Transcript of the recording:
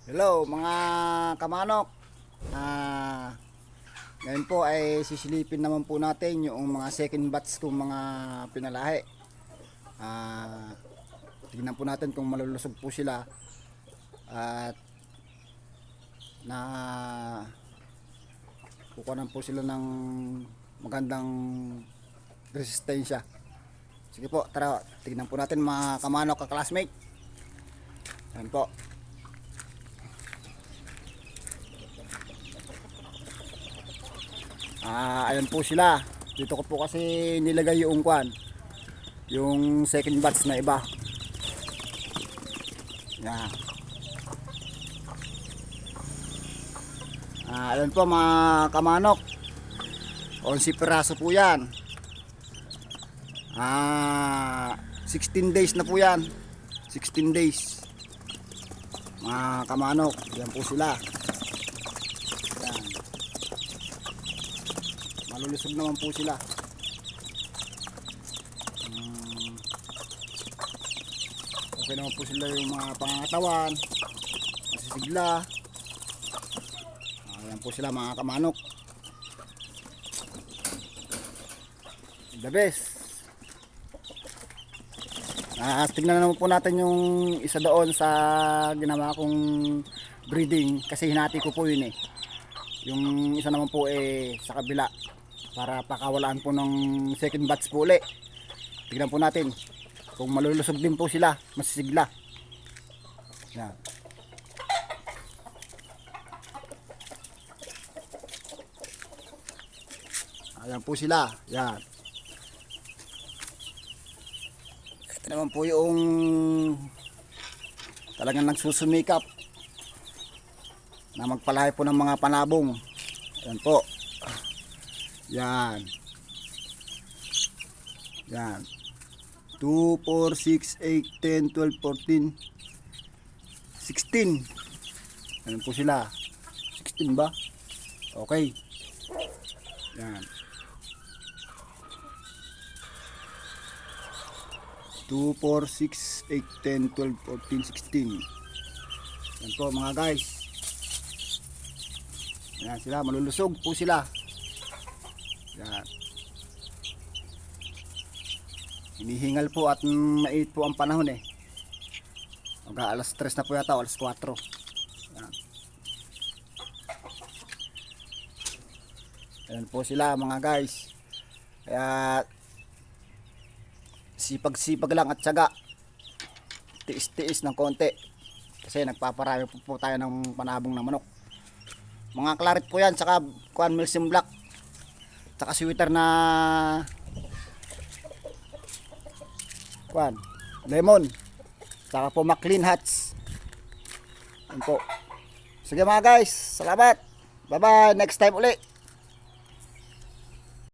Hello mga kamanok. Ngayon po ay sisilipin naman po natin yung mga second batch kong mga pinalahi. Tingnan po natin kung malulusog po sila at na kukunan po sila ng magandang resistensya. Sige po, tara, tingnan po natin mga kamanok ka-classmate. Ayan po. Ayan po sila. Dito ko po kasi nilagay yung kwan, yung second batch na iba. Yan. Ayan po mga kamanok. 11 piraso po yan. 16 days na po yan. 16 days. Mga kamanok, yan po sila. Yan. Malulusog naman po sila. Okay naman po sila yung mga pangangatawan, masisigla. Ayan po sila mga kamanok. The best. Tignan naman po natin yung isa doon sa ginawa kong breeding kasi hinati ko po yun eh. Yung isa naman po sa kabila para pakawalaan po ng second batch po ulit. Tignan po natin kung malulusog din po sila, masisigla. Yan. Ayan po sila. Yan. Ito naman po yung talagang nagsusumikap na magpalahi po ng mga panabong. Yan po. Yan. Yan. 2, 4, 6, 8, 10, 12, 14, 16. Yan po sila. 16 ba? Okay. Yan. 2, 4, 6, 8, 10, 12, 14, 16. Yan po mga guys. Yan sila, malulusog po sila. Yan. Hinihingal po at mait po ang panahon eh. Alas 3 na po yata, alas 4. Yan. Yan po sila mga guys. Kaya sipag-sipag lang at tiyaga. Tiis-tiis ng konti. Kasi nagpaparami po tayo ng panabong ng manok. Mga claret po yan, saka kuan Milsim Black, saka sweater na kuan lemon, saka po McLean hats. Yan po. Sige mga guys, salamat. Bye bye, next time uli.